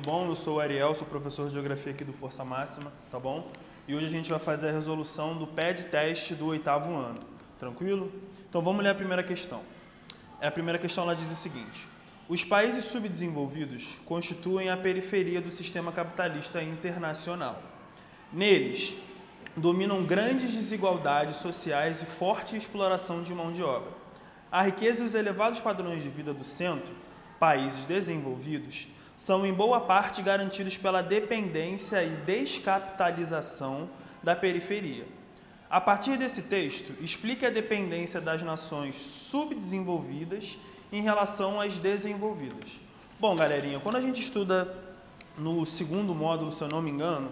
bom? Eu sou o Ariel, sou professor de Geografia aqui do Força Máxima, tá bom? E hoje a gente vai fazer a resolução do PED teste do 8º ano, tranquilo? Então vamos ler a primeira questão. A primeira questão ela diz o seguinte: os países subdesenvolvidos constituem a periferia do sistema capitalista internacional. Neles, dominam grandes desigualdades sociais e forte exploração de mão de obra. A riqueza e os elevados padrões de vida do centro, países desenvolvidos, são em boa parte garantidos pela dependência e descapitalização da periferia. A partir desse texto, explique a dependência das nações subdesenvolvidas em relação às desenvolvidas. Bom, galerinha, quando a gente estuda no segundo módulo, se eu não me engano,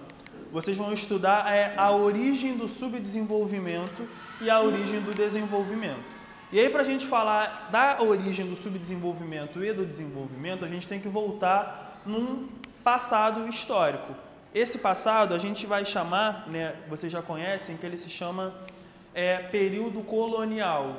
vocês vão estudar a origem do subdesenvolvimento e a origem do desenvolvimento. E aí, para a gente falar da origem do subdesenvolvimento e do desenvolvimento, a gente tem que voltar num passado histórico. Esse passado a gente vai chamar, né, vocês já conhecem, que ele se chama período colonial.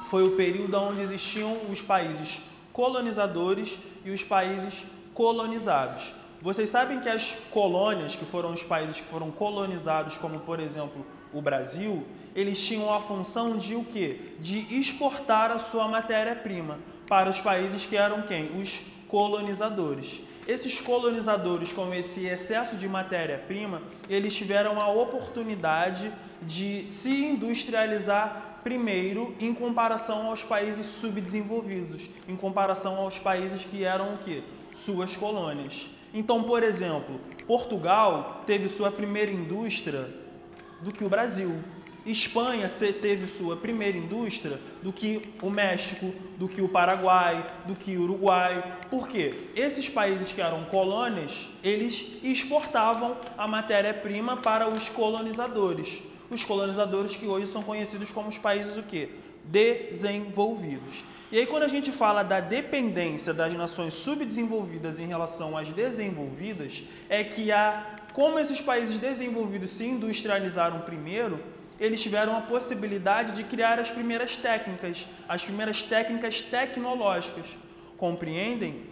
Foi o período onde existiam os países colonizadores e os países colonizados. Vocês sabem que as colônias, que foram os países que foram colonizados, como por exemplo o Brasil, eles tinham a função de o quê? De exportar a sua matéria-prima para os países que eram quem? Os colonizadores. Esses colonizadores, com esse excesso de matéria-prima, eles tiveram a oportunidade de se industrializar primeiro em comparação aos países subdesenvolvidos, em comparação aos países que eram o quê? Suas colônias. Então, por exemplo, Portugal teve sua primeira indústria do que o Brasil. Espanha teve sua primeira indústria do que o México, do que o Paraguai, do que o Uruguai. Por quê? Esses países que eram colônias, eles exportavam a matéria-prima para os colonizadores. Os colonizadores que hoje são conhecidos como os países o quê? Desenvolvidos. E aí, quando a gente fala da dependência das nações subdesenvolvidas em relação às desenvolvidas, é que como esses países desenvolvidos se industrializaram primeiro, eles tiveram a possibilidade de criar as primeiras técnicas tecnológicas, compreendem?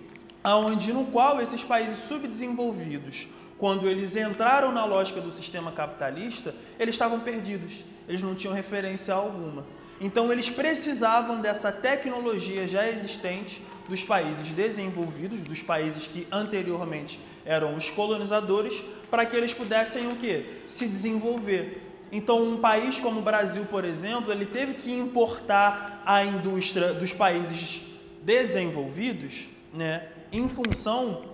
No qual esses países subdesenvolvidos, quando eles entraram na lógica do sistema capitalista, eles estavam perdidos, eles não tinham referência alguma. Então, eles precisavam dessa tecnologia já existente dos países desenvolvidos, dos países que anteriormente eram os colonizadores, para que eles pudessem o quê? Se desenvolver. Então, um país como o Brasil, por exemplo, ele teve que importar a indústria dos países desenvolvidos, né, em função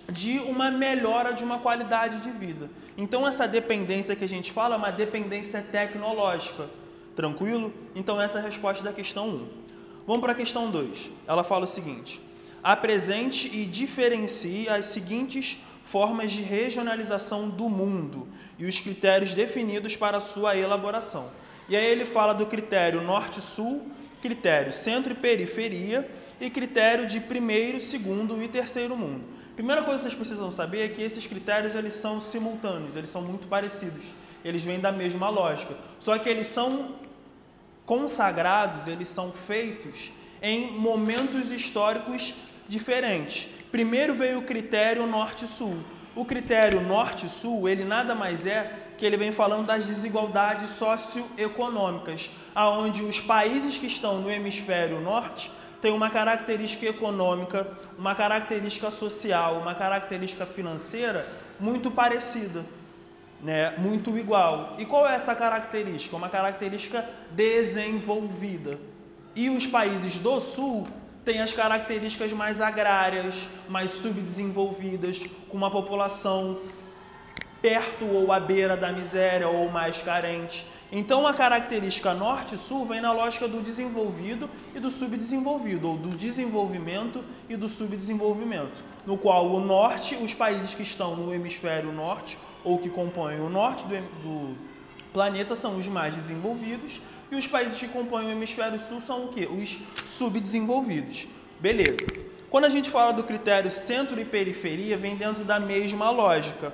de uma melhora de uma qualidade de vida. Então, essa dependência que a gente fala é uma dependência tecnológica. Tranquilo? Então, essa é a resposta da questão 1. Vamos para a questão 2. Ela fala o seguinte: apresente e diferencie as seguintes formas de regionalização do mundo e os critérios definidos para a sua elaboração. E aí ele fala do critério norte-sul, critério centro e periferia e critério de primeiro, segundo e terceiro mundo. Primeira coisa que vocês precisam saber é que esses critérios eles são simultâneos, eles são muito parecidos, eles vêm da mesma lógica, só que eles são consagrados, eles são feitos em momentos históricos diferentes. Primeiro veio o critério norte-sul. O critério norte-sul, ele nada mais é que ele vem falando das desigualdades socioeconômicas, aonde os países que estão no hemisfério norte têm uma característica econômica, uma característica social, uma característica financeira muito parecida, né? Muito igual. E qual é essa característica? Uma característica desenvolvida. E os países do sul têm as características mais agrárias, mais subdesenvolvidas, com uma população perto ou à beira da miséria ou mais carente. Então, a característica norte-sul vem na lógica do desenvolvido e do subdesenvolvido, ou do desenvolvimento e do subdesenvolvimento, no qual o norte, os países que estão no hemisfério norte, ou que compõem o norte do planeta, são os mais desenvolvidos, e os países que compõem o hemisfério sul são o quê? Os subdesenvolvidos. Beleza. Quando a gente fala do critério centro e periferia, vem dentro da mesma lógica.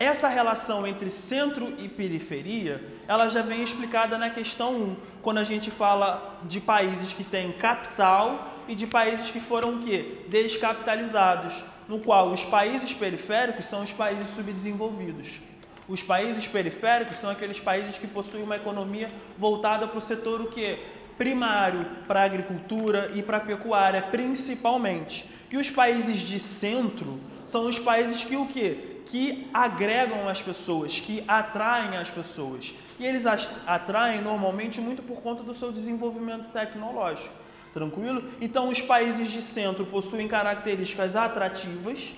Essa relação entre centro e periferia, ela já vem explicada na questão 1, quando a gente fala de países que têm capital e de países que foram o quê? Descapitalizados, no qual os países periféricos são os países subdesenvolvidos. Os países periféricos são aqueles países que possuem uma economia voltada para o setor o quê? Primário, para a agricultura e para a pecuária, principalmente. E os países de centro são os países que o quê? Que agregam as pessoas, que atraem as pessoas. E eles atraem normalmente muito por conta do seu desenvolvimento tecnológico. Tranquilo? Então, os países de centro possuem características atrativas,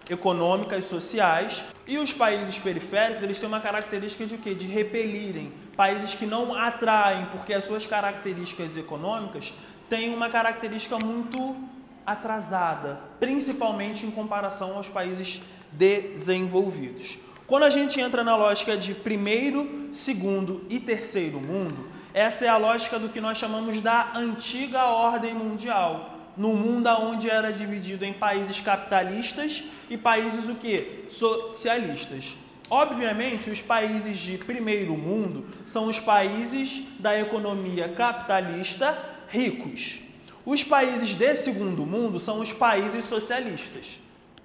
econômicas, sociais, e os países periféricos, eles têm uma característica de quê? De repelirem. Países que não atraem, porque as suas características econômicas têm uma característica muito atrasada, principalmente em comparação aos países desenvolvidos. Quando a gente entra na lógica de primeiro, segundo e terceiro mundo, essa é a lógica do que nós chamamos da antiga ordem mundial, no mundo onde era dividido em países capitalistas e países o quê? Socialistas. Obviamente, os países de primeiro mundo são os países da economia capitalista ricos. Os países de segundo mundo são os países socialistas.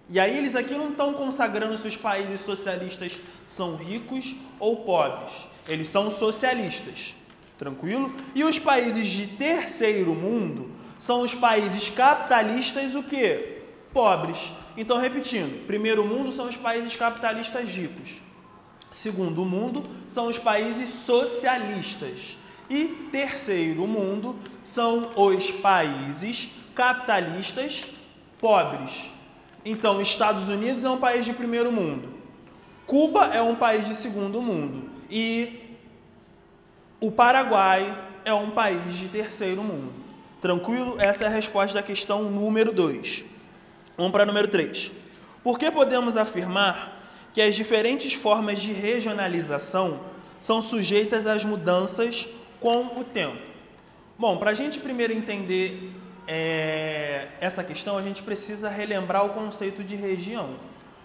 E aí eles aqui não estão consagrando se os países socialistas são ricos ou pobres. Eles são socialistas. Tranquilo? E os países de terceiro mundo são os países capitalistas o quê? Pobres. Então, repetindo, primeiro mundo são os países capitalistas ricos. Segundo mundo são os países socialistas. E terceiro mundo são os países capitalistas pobres. Então, Estados Unidos é um país de primeiro mundo. Cuba é um país de segundo mundo. E o Paraguai é um país de terceiro mundo. Tranquilo? Essa é a resposta da questão número 2. Vamos para a número 3. Por que podemos afirmar que as diferentes formas de regionalização são sujeitas às mudanças com o tempo? Bom, para a gente primeiro entender essa questão, a gente precisa relembrar o conceito de região.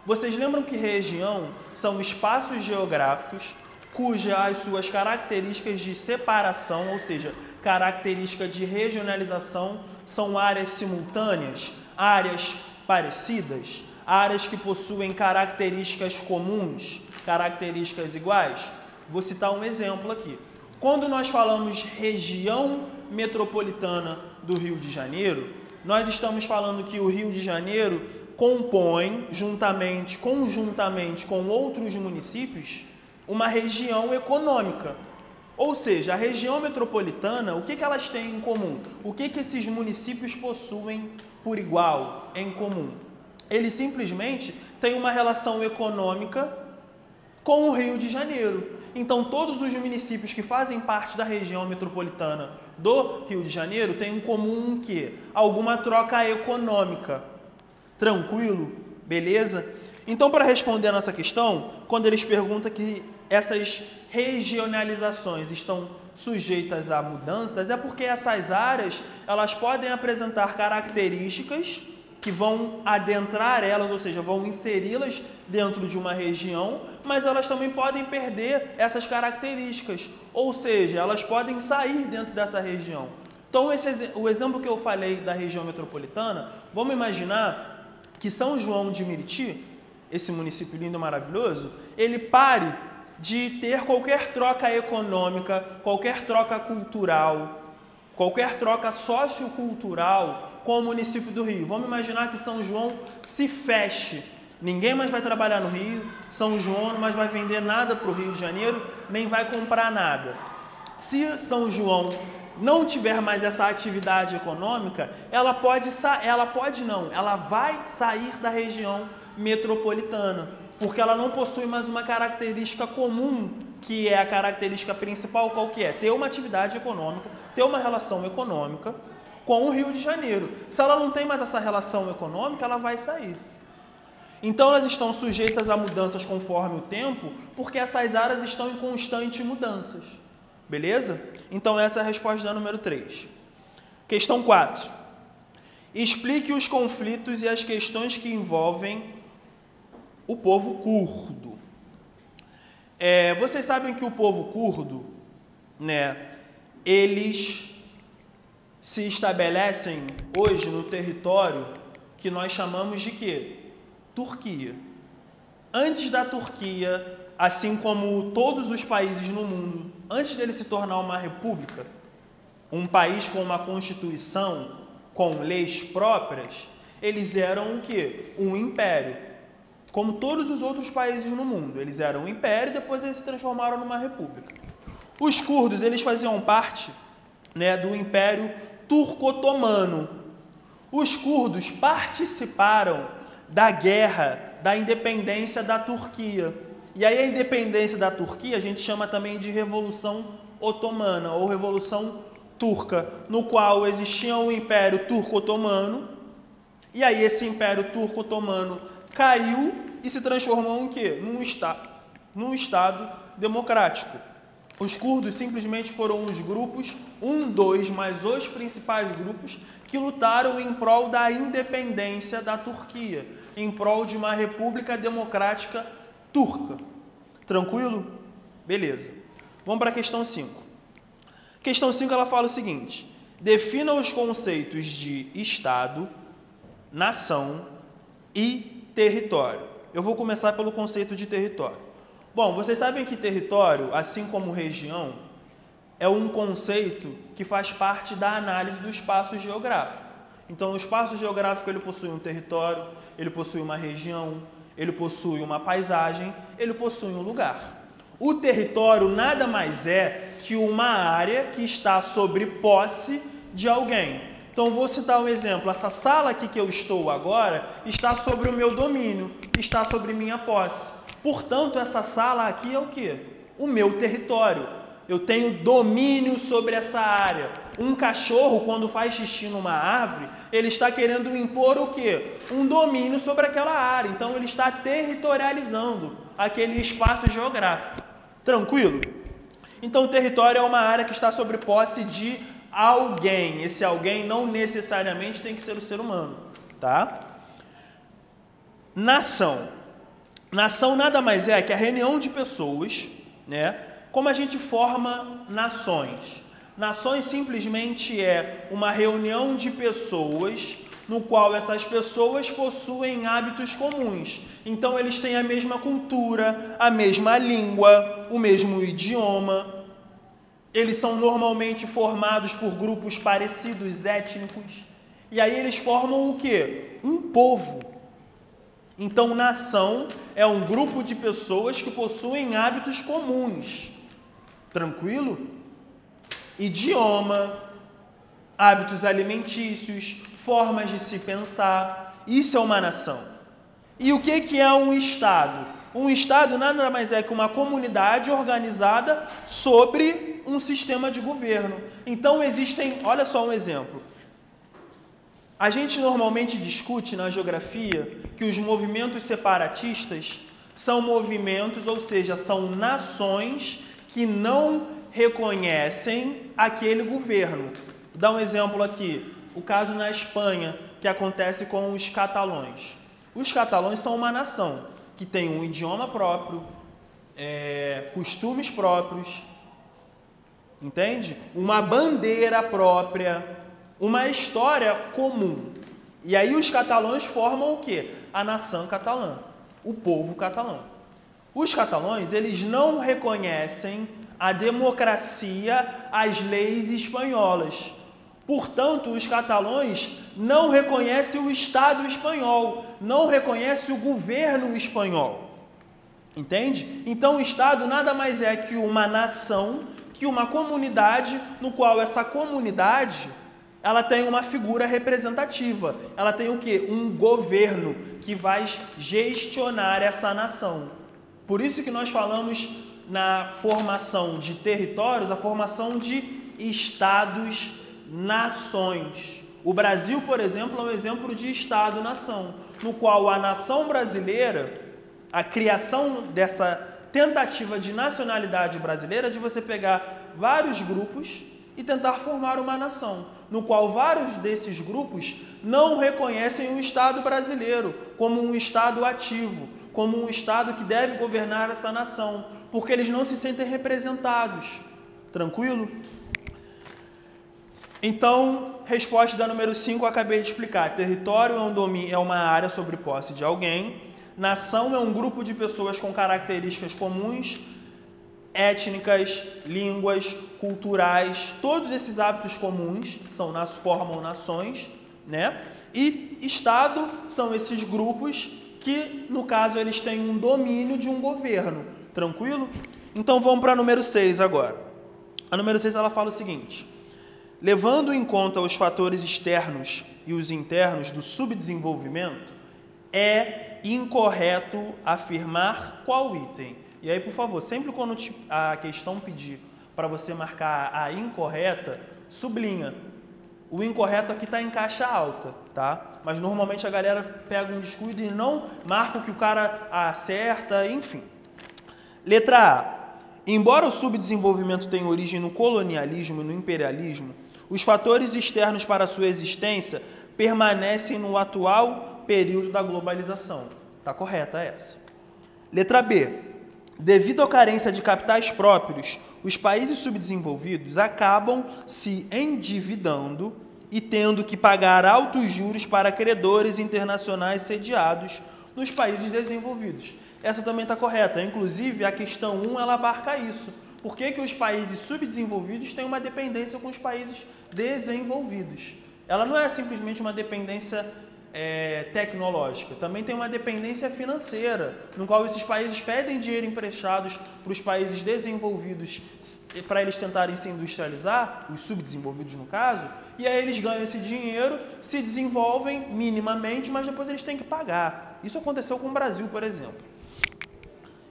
Vocês lembram que região são espaços geográficos cujas suas características de separação, ou seja, característica de regionalização, são áreas simultâneas, áreas parecidas, áreas que possuem características comuns, características iguais? Vou citar um exemplo aqui. Quando nós falamos região metropolitana do Rio de Janeiro, nós estamos falando que o Rio de Janeiro compõe, conjuntamente com outros municípios, uma região econômica. Ou seja, a região metropolitana, o que elas têm em comum? O que esses municípios possuem por igual, em comum? Eles simplesmente têm uma relação econômica com o Rio de Janeiro. Então, todos os municípios que fazem parte da região metropolitana do Rio de Janeiro têm em comum o quê? Alguma troca econômica. Tranquilo? Beleza? Então, para responder a nossa questão, quando eles perguntam que essas regionalizações estão sujeitas a mudanças, é porque essas áreas elas podem apresentar características que vão adentrar elas, ou seja, vão inseri-las dentro de uma região, mas elas também podem perder essas características, ou seja, elas podem sair dentro dessa região. Então, o exemplo que eu falei da região metropolitana, vamos imaginar que São João de Meriti, esse município lindo e maravilhoso, ele pare de ter qualquer troca econômica, qualquer troca cultural, qualquer troca sociocultural com o município do Rio. Vamos imaginar que São João se feche. Ninguém mais vai trabalhar no Rio, São João não mais vai vender nada para o Rio de Janeiro, nem vai comprar nada. Se São João não tiver mais essa atividade econômica, ela vai sair da região metropolitana, porque ela não possui mais uma característica comum, que é a característica principal, qual que é? Ter uma atividade econômica, ter uma relação econômica com o Rio de Janeiro. Se ela não tem mais essa relação econômica, ela vai sair. Então, elas estão sujeitas a mudanças conforme o tempo, porque essas áreas estão em constantes mudanças. Beleza? Então, essa é a resposta da número 3. Questão 4. Explique os conflitos e as questões que envolvem o povo curdo. Vocês sabem que o povo curdo, eles se estabelecem hoje no território que nós chamamos de quê? Turquia. Antes da Turquia, assim como todos os países no mundo, antes dele se tornar uma república, um país com uma constituição, com leis próprias, eles eram o quê? Um império. Como todos os outros países no mundo. Eles eram um império e depois eles se transformaram numa república. Os curdos, eles faziam parte, né, do Império Turco-Otomano. Os curdos participaram da guerra da independência da Turquia. E aí a independência da Turquia a gente chama também de Revolução Otomana ou Revolução Turca, no qual existia o Império Turco-Otomano, e aí esse Império Turco-Otomano caiu e se transformou em quê? Num Estado democrático. Os curdos simplesmente foram os grupos, mas os principais grupos que lutaram em prol da independência da Turquia, em prol de uma república democrática turca. Tranquilo? Beleza. Vamos para a questão 5. Questão 5, ela fala o seguinte: defina os conceitos de Estado, nação e território. Eu vou começar pelo conceito de território. Bom, vocês sabem que território, assim como região, é um conceito que faz parte da análise do espaço geográfico. Então, o espaço geográfico ele possui um território, ele possui uma região, ele possui uma paisagem, ele possui um lugar. O território nada mais é que uma área que está sobre posse de alguém. Então, vou citar um exemplo. Essa sala aqui que eu estou agora está sobre o meu domínio, está sobre minha posse. Portanto, essa sala aqui é o quê? O meu território. Eu tenho domínio sobre essa área. Um cachorro, quando faz xixi numa árvore, ele está querendo impor o quê? Um domínio sobre aquela área. Então, ele está territorializando aquele espaço geográfico. Tranquilo? Então, o território é uma área que está sobre posse de alguém. Esse alguém não necessariamente tem que ser o ser humano, tá? Nação. Nação nada mais é que a reunião de pessoas, né? Como a gente forma nações? Nações simplesmente é uma reunião de pessoas no qual essas pessoas possuem hábitos comuns. Então, eles têm a mesma cultura, a mesma língua, o mesmo idioma. Eles são normalmente formados por grupos parecidos, étnicos. E aí eles formam o quê? Um povo. Então, nação é um grupo de pessoas que possuem hábitos comuns. Tranquilo? Idioma, hábitos alimentícios, formas de se pensar. Isso é uma nação. E o que é um Estado? Um Estado nada mais é que uma comunidade organizada sobre um sistema de governo. Então, existem... Olha só um exemplo. A gente normalmente discute na geografia que os movimentos separatistas são movimentos, ou seja, são nações que não reconhecem aquele governo. Vou dar um exemplo aqui, o caso na Espanha, que acontece com os catalães. Os catalães são uma nação que tem um idioma próprio, costumes próprios, entende? Uma bandeira própria, uma história comum. E aí os catalães formam o quê? A nação catalã, o povo catalão. Os catalães, eles não reconhecem a democracia, as leis espanholas. Portanto, os catalães não reconhecem o Estado espanhol, não reconhecem o governo espanhol. Entende? Então, o Estado nada mais é que uma nação, que uma comunidade, no qual essa comunidade... ela tem uma figura representativa. Ela tem o quê? Um governo que vai gestionar essa nação. Por isso que nós falamos na formação de territórios, a formação de estados-nações. O Brasil, por exemplo, é um exemplo de Estado-nação, no qual a nação brasileira, a criação dessa tentativa de nacionalidade brasileira, de você pegar vários grupos e tentar formar uma nação, no qual vários desses grupos não reconhecem o Estado brasileiro como um Estado ativo, como um Estado que deve governar essa nação, porque eles não se sentem representados. Tranquilo? Então, resposta da número 5 eu acabei de explicar. Território é uma área sobre posse de alguém. Nação é um grupo de pessoas com características comuns, étnicas, línguas, culturais. Todos esses hábitos comuns formam nações, né? E Estado são esses grupos que, no caso, eles têm um domínio de um governo. Tranquilo? Então, vamos para a número 6 agora. A número 6 ela fala o seguinte: levando em conta os fatores externos e os internos do subdesenvolvimento, é incorreto afirmar qual item. E aí, por favor, sempre quando a questão pedir para você marcar a incorreta, sublinha. O incorreto aqui está em caixa alta, tá? Mas normalmente a galera pega um descuido e não marca o que o cara acerta, enfim. Letra A. Embora o subdesenvolvimento tenha origem no colonialismo e no imperialismo, os fatores externos para sua existência permanecem no atual período da globalização. Está correta essa. Letra B. Devido à carência de capitais próprios, os países subdesenvolvidos acabam se endividando e tendo que pagar altos juros para credores internacionais sediados nos países desenvolvidos. Essa também está correta. Inclusive, a questão 1 ela abarca isso. Por que os países subdesenvolvidos têm uma dependência com os países desenvolvidos? Ela não é simplesmente uma dependência tecnológica, também tem uma dependência financeira, no qual esses países pedem dinheiro emprestados para os países desenvolvidos para eles tentarem se industrializar, os subdesenvolvidos no caso, e aí eles ganham esse dinheiro, se desenvolvem minimamente, mas depois eles têm que pagar. Isso aconteceu com o Brasil, por exemplo.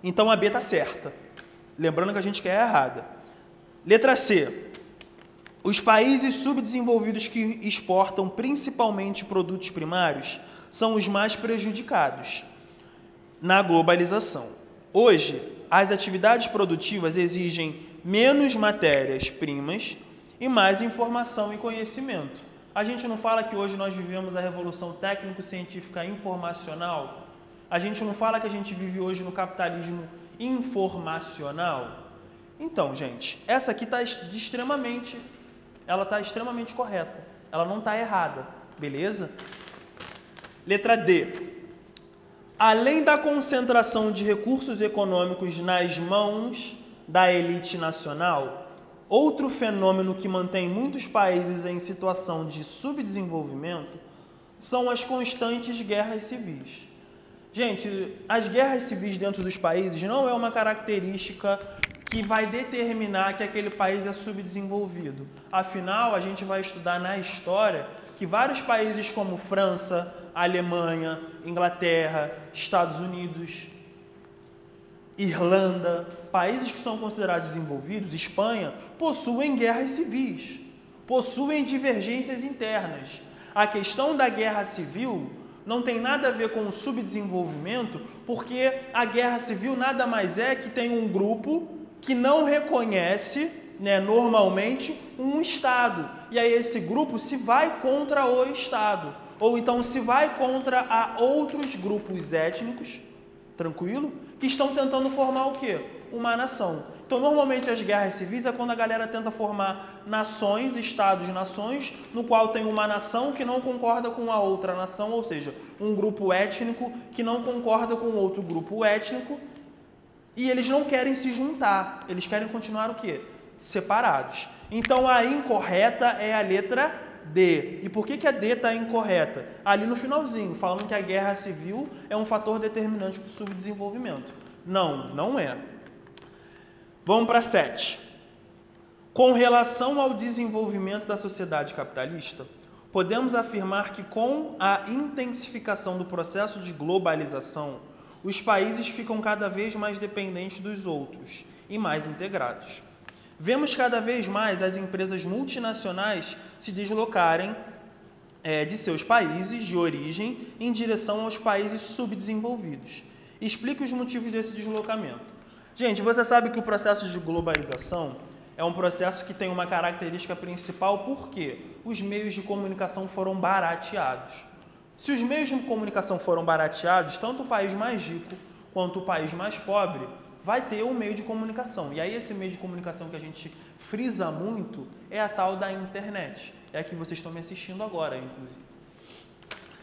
Então a B está certa. Lembrando que a gente quer a errada. Letra C. Os países subdesenvolvidos que exportam principalmente produtos primários são os mais prejudicados na globalização. Hoje, as atividades produtivas exigem menos matérias-primas e mais informação e conhecimento. A gente não fala que hoje nós vivemos a revolução técnico-científica informacional? A gente não fala que a gente vive hoje no capitalismo informacional? Então, gente, essa aqui está extremamente correta. Ela não está errada, beleza? Letra D. Além da concentração de recursos econômicos nas mãos da elite nacional, outro fenômeno que mantém muitos países em situação de subdesenvolvimento são as constantes guerras civis. Gente, as guerras civis dentro dos países não é uma característica que vai determinar que aquele país é subdesenvolvido. Afinal, a gente vai estudar na história que vários países como França, Alemanha, Inglaterra, Estados Unidos, Irlanda, países que são considerados desenvolvidos, Espanha, possuem guerras civis, possuem divergências internas. A questão da guerra civil não tem nada a ver com o subdesenvolvimento, porque a guerra civil nada mais é que tem um grupo que não reconhece, normalmente, um Estado. E aí esse grupo se vai contra o Estado. Ou então se vai contra outros grupos étnicos, tranquilo? Que estão tentando formar o quê? Uma nação. Então, normalmente, as guerras civis é quando a galera tenta formar nações, estados-nações, no qual tem uma nação que não concorda com a outra nação, ou seja, um grupo étnico que não concorda com outro grupo étnico, e eles não querem se juntar, eles querem continuar o quê? Separados. Então, a incorreta é a letra D. E por que a D está incorreta? Ali no finalzinho, falando que a guerra civil é um fator determinante para o subdesenvolvimento. Não, não é. Vamos para 7. Com relação ao desenvolvimento da sociedade capitalista, podemos afirmar que com a intensificação do processo de globalização, os países ficam cada vez mais dependentes dos outros e mais integrados. Vemos cada vez mais as empresas multinacionais se deslocarem de seus países de origem em direção aos países subdesenvolvidos. Explique os motivos desse deslocamento. Gente, você sabe que o processo de globalização é um processo que tem uma característica principal porque os meios de comunicação foram barateados. Se os meios de comunicação foram barateados, tanto o país mais rico quanto o país mais pobre vai ter um meio de comunicação. E aí esse meio de comunicação que a gente frisa muito é a tal da internet. É a que vocês estão me assistindo agora, inclusive.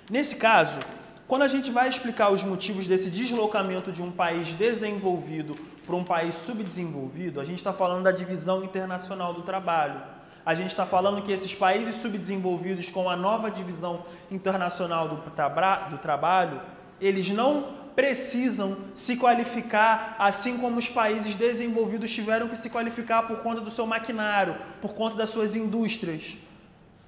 Nesse caso, quando a gente vai explicar os motivos desse deslocamento de um país desenvolvido para um país subdesenvolvido, a gente está falando da divisão internacional do trabalho. A gente está falando que esses países subdesenvolvidos, com a nova divisão internacional do trabalho, eles não precisam se qualificar assim como os países desenvolvidos tiveram que se qualificar por conta do seu maquinário, por conta das suas indústrias.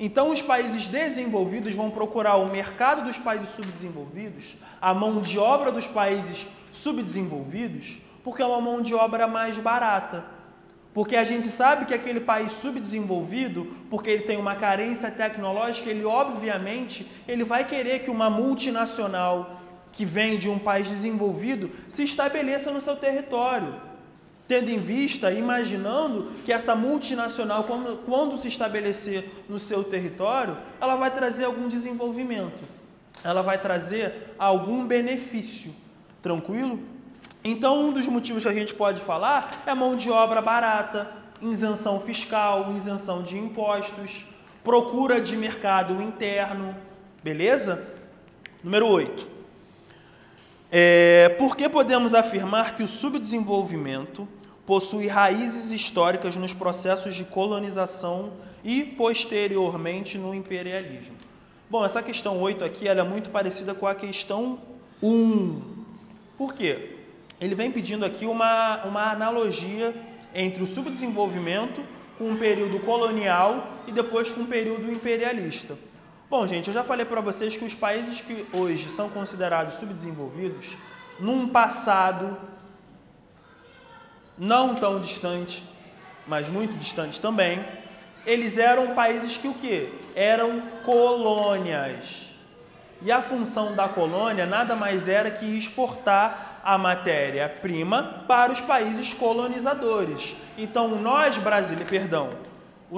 Então, os países desenvolvidos vão procurar o mercado dos países subdesenvolvidos, a mão de obra dos países subdesenvolvidos, porque é uma mão de obra mais barata. Porque a gente sabe que aquele país subdesenvolvido, porque ele tem uma carência tecnológica, ele obviamente ele vai querer que uma multinacional que vem de um país desenvolvido se estabeleça no seu território. Tendo em vista, imaginando que essa multinacional, quando se estabelecer no seu território, ela vai trazer algum desenvolvimento, ela vai trazer algum benefício. Tranquilo? Então, um dos motivos que a gente pode falar é mão de obra barata, isenção fiscal, isenção de impostos, procura de mercado interno, beleza? Número 8. Por que podemos afirmar que o subdesenvolvimento possui raízes históricas nos processos de colonização e, posteriormente, no imperialismo? Bom, essa questão 8 aqui ela é muito parecida com a questão 1. Por quê? Ele vem pedindo aqui uma analogia entre o subdesenvolvimento com um período colonial e depois com um período imperialista. Bom, gente, eu já falei para vocês que os países que hoje são considerados subdesenvolvidos, num passado não tão distante, mas muito distante também, eles eram países que o quê? Eram colônias. E a função da colônia nada mais era que exportar a matéria-prima para os países colonizadores. Então, o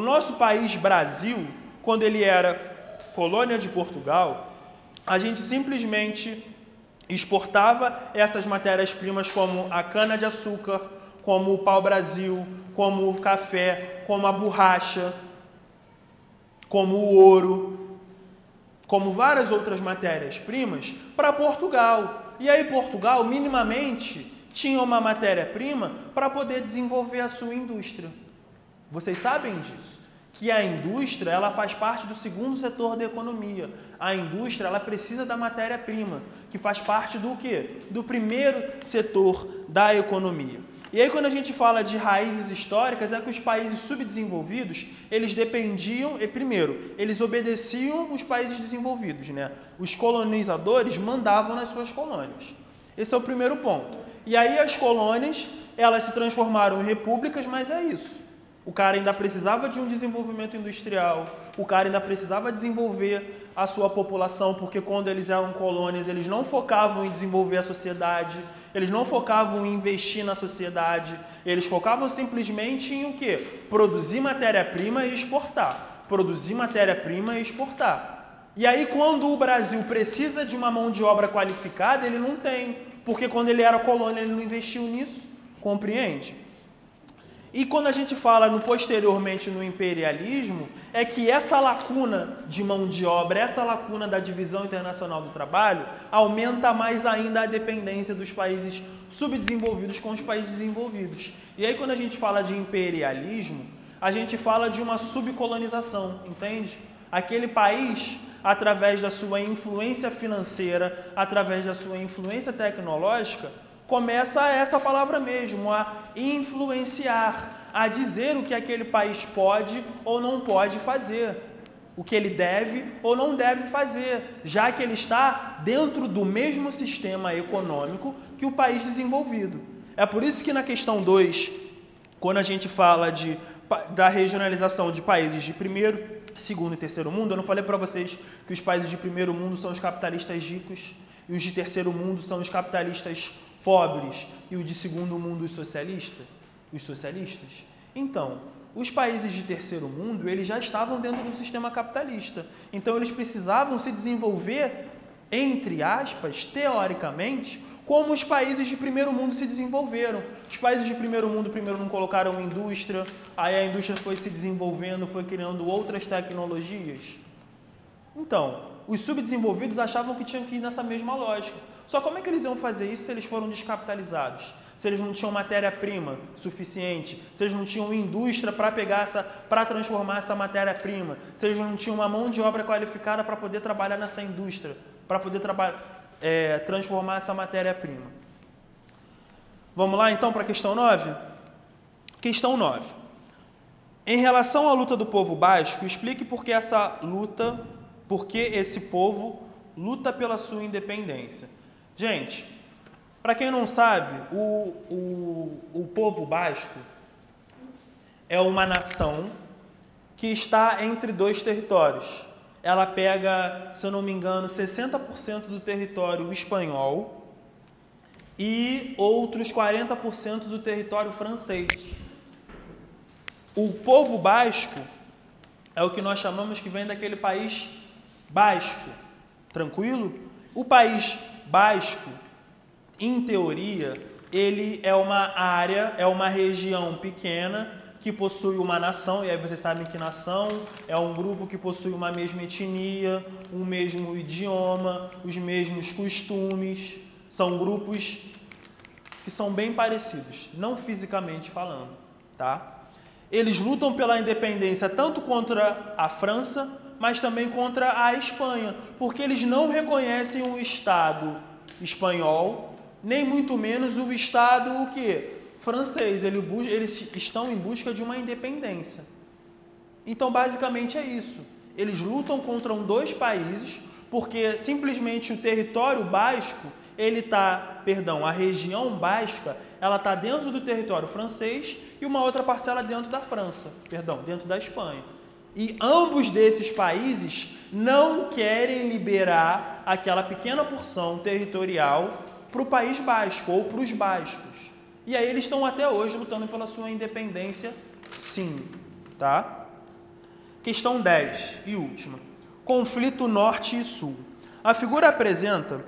nosso país Brasil, quando ele era colônia de Portugal, a gente simplesmente exportava essas matérias-primas como a cana-de-açúcar, como o pau-brasil, como o café, como a borracha, como o ouro, como várias outras matérias-primas, para Portugal. E aí Portugal, minimamente, tinha uma matéria-prima para poder desenvolver a sua indústria. Vocês sabem disso? Que a indústria ela faz parte do segundo setor da economia. A indústria ela precisa da matéria-prima, que faz parte do quê? Do primeiro setor da economia. E aí quando a gente fala de raízes históricas, é que os países subdesenvolvidos, eles dependiam, primeiro, eles obedeciam os países desenvolvidos, né? Os colonizadores mandavam nas suas colônias. Esse é o primeiro ponto. E aí as colônias, elas se transformaram em repúblicas, mas é isso. O cara ainda precisava de um desenvolvimento industrial, o cara ainda precisava desenvolver a sua população, porque quando eles eram colônias, eles não focavam em desenvolver a sociedade, eles não focavam em investir na sociedade, eles focavam simplesmente em o quê? Produzir matéria-prima e exportar. Produzir matéria-prima e exportar. E aí, quando o Brasil precisa de uma mão de obra qualificada, ele não tem, porque quando ele era colônia, ele não investiu nisso, compreende? E quando a gente fala posteriormente no imperialismo, é que essa lacuna de mão de obra, essa lacuna da divisão internacional do trabalho, aumenta mais ainda a dependência dos países subdesenvolvidos com os países desenvolvidos. E aí quando a gente fala de imperialismo, a gente fala de uma subcolonização, entende? Aquele país, através da sua influência financeira, através da sua influência tecnológica, começa essa palavra mesmo, a influenciar, a dizer o que aquele país pode ou não pode fazer, o que ele deve ou não deve fazer, já que ele está dentro do mesmo sistema econômico que o país desenvolvido. É por isso que na questão 2, quando a gente fala da regionalização de países de primeiro, segundo e terceiro mundo, eu não falei para vocês que os países de primeiro mundo são os capitalistas ricos e os de terceiro mundo são os capitalistas pobres e o de segundo mundo os socialistas? Então, os países de terceiro mundo, eles já estavam dentro do sistema capitalista. Então, eles precisavam se desenvolver, entre aspas, teoricamente, como os países de primeiro mundo se desenvolveram. Os países de primeiro mundo primeiro não colocaram indústria, aí a indústria foi se desenvolvendo, foi criando outras tecnologias. Então, os subdesenvolvidos achavam que tinham que ir nessa mesma lógica. Só como é que eles iam fazer isso se eles foram descapitalizados? Se eles não tinham matéria-prima suficiente, se eles não tinham indústria para transformar essa matéria-prima, se eles não tinham uma mão de obra qualificada para poder trabalhar nessa indústria, para poder transformar essa matéria-prima. Vamos lá então para a questão 9? Questão 9. Em relação à luta do povo basco, explique por que esse povo luta pela sua independência. Gente, para quem não sabe, o povo basco é uma nação que está entre dois territórios. Ela pega, se eu não me engano, 60% do território espanhol e outros 40% do território francês. O povo basco é o que nós chamamos que vem daquele país basco, tranquilo? O país basco, em teoria, ele é uma área, é uma região pequena que possui uma nação, e aí vocês sabem que nação é um grupo que possui uma mesma etnia, um mesmo idioma, os mesmos costumes, são grupos que são bem parecidos, não fisicamente falando, tá? Eles lutam pela independência tanto contra a França, mas também contra a Espanha, porque eles não reconhecem o Estado espanhol, nem muito menos o Estado o quê? Francês. Eles estão em busca de uma independência. Então, basicamente é isso. Eles lutam contra dois países, porque simplesmente o território basco, a região basca, ela está dentro do território francês e uma outra parcela dentro da França, dentro da Espanha. E ambos desses países não querem liberar aquela pequena porção territorial para o país basco ou para os bascos. E aí eles estão até hoje lutando pela sua independência, sim, tá? Questão 10 e última. Conflito Norte e Sul. A figura apresenta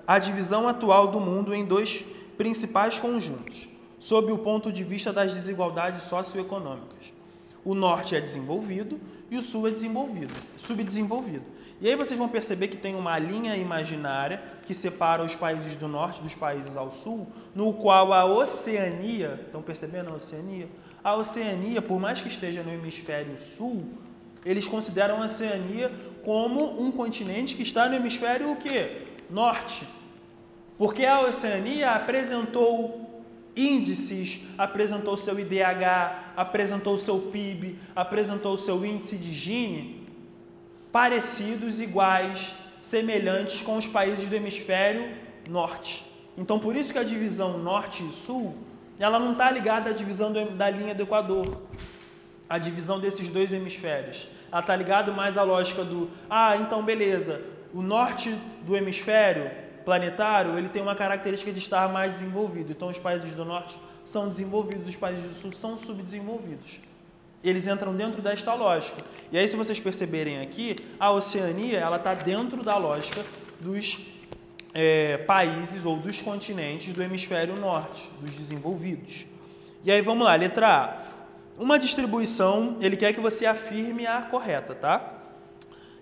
a divisão atual do mundo em dois principais conjuntos, sob o ponto de vista das desigualdades socioeconômicas. O Norte é desenvolvido e o Sul é subdesenvolvido. E aí vocês vão perceber que tem uma linha imaginária que separa os países do Norte dos países ao Sul, no qual a Oceania, estão percebendo a Oceania? A Oceania, por mais que esteja no hemisfério Sul, eles consideram a Oceania como um continente que está no hemisfério o quê? Norte. Porque a Oceania apresentou índices, apresentou seu IDH, apresentou seu PIB, apresentou seu índice de Gini, parecidos, iguais, semelhantes com os países do hemisfério norte. Então, por isso que a divisão norte e sul, ela não está ligada à divisão da linha do Equador, a divisão desses dois hemisférios. Ela está ligada mais à lógica do, então beleza, o norte do hemisfério planetário, ele tem uma característica de estar mais desenvolvido. Então, os países do norte são desenvolvidos, os países do sul são subdesenvolvidos. Eles entram dentro desta lógica. E aí, se vocês perceberem aqui, a Oceania ela está dentro da lógica dos países ou dos continentes do hemisfério norte, dos desenvolvidos. E aí, vamos lá, letra A. Uma distribuição, ele quer que você afirme a correta, tá?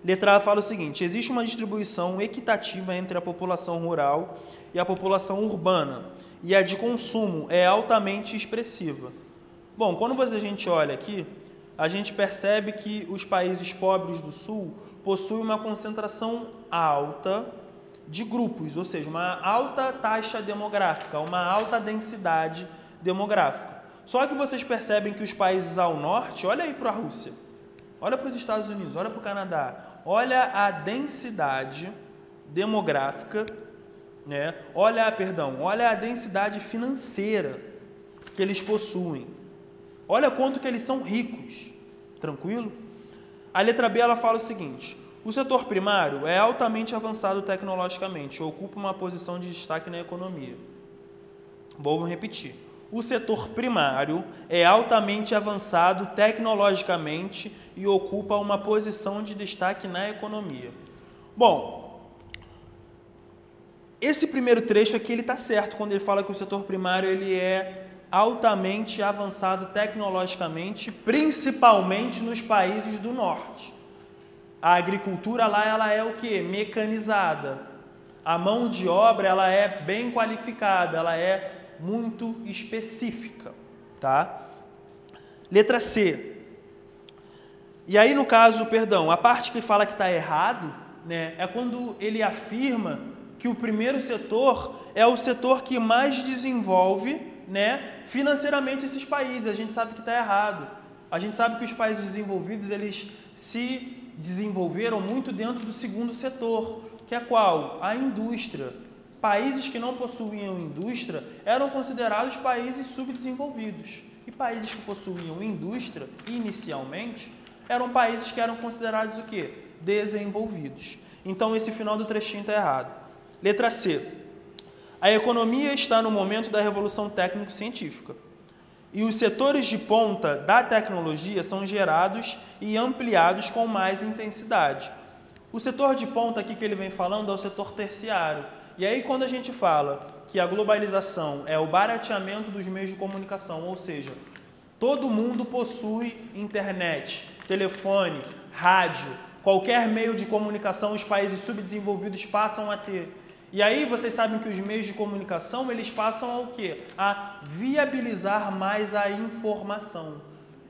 Letra A fala o seguinte: existe uma distribuição equitativa entre a população rural e a população urbana, e a de consumo é altamente expressiva. Bom, quando a gente olha aqui, a gente percebe que os países pobres do Sul possuem uma concentração alta de grupos, ou seja, uma alta taxa demográfica, uma alta densidade demográfica. Só que vocês percebem que os países ao norte, olha aí para a Rússia, olha para os Estados Unidos, olha para o Canadá, olha a densidade demográfica, né? Olha a densidade financeira que eles possuem. Olha quanto que eles são ricos, tranquilo? A letra B ela fala o seguinte: o setor primário é altamente avançado tecnologicamente, ocupa uma posição de destaque na economia. Vou repetir. O setor primário é altamente avançado tecnologicamente e ocupa uma posição de destaque na economia. Bom, esse primeiro trecho aqui ele está certo quando ele fala que o setor primário ele é altamente avançado tecnologicamente, principalmente nos países do norte. A agricultura lá ela é o quê? Mecanizada. A mão de obra ela é bem qualificada, ela é muito específica, tá? Letra C. E aí no caso, perdão, a parte que fala que está errado, né, é quando ele afirma que o primeiro setor é o setor que mais desenvolve, né, financeiramente esses países. A gente sabe que está errado. A gente sabe que os países desenvolvidos eles se desenvolveram muito dentro do segundo setor, que é qual? A indústria. Países que não possuíam indústria eram considerados países subdesenvolvidos. E países que possuíam indústria, inicialmente, eram países que eram considerados o quê? Desenvolvidos. Então, esse final do trechinho está errado. Letra C. A economia está no momento da revolução técnico-científica. E os setores de ponta da tecnologia são gerados e ampliados com mais intensidade. O setor de ponta aqui que ele vem falando é o setor terciário. E aí, quando a gente fala que a globalização é o barateamento dos meios de comunicação, ou seja, todo mundo possui internet, telefone, rádio, qualquer meio de comunicação os países subdesenvolvidos passam a ter. E aí vocês sabem que os meios de comunicação eles passam ao quê? A viabilizar mais a informação.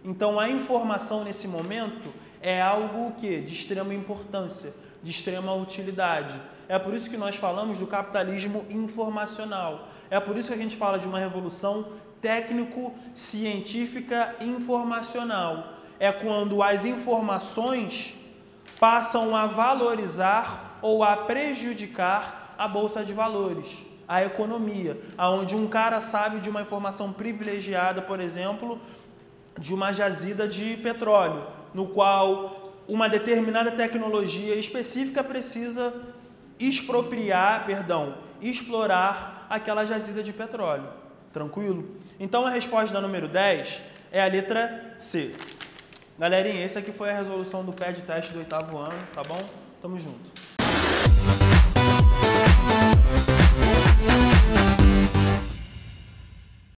Então a informação nesse momento é algo que de extrema importância, de extrema utilidade. É por isso que nós falamos do capitalismo informacional. É por isso que a gente fala de uma revolução técnico-científica informacional. É quando as informações passam a valorizar ou a prejudicar a bolsa de valores, a economia, onde um cara sabe de uma informação privilegiada, por exemplo, de uma jazida de petróleo, no qual uma determinada tecnologia específica precisa explorar aquela jazida de petróleo. Tranquilo? Então a resposta da número 10 é a letra C. Galerinha, esse aqui foi a resolução do PED teste do 8º ano, tá bom? Tamo junto.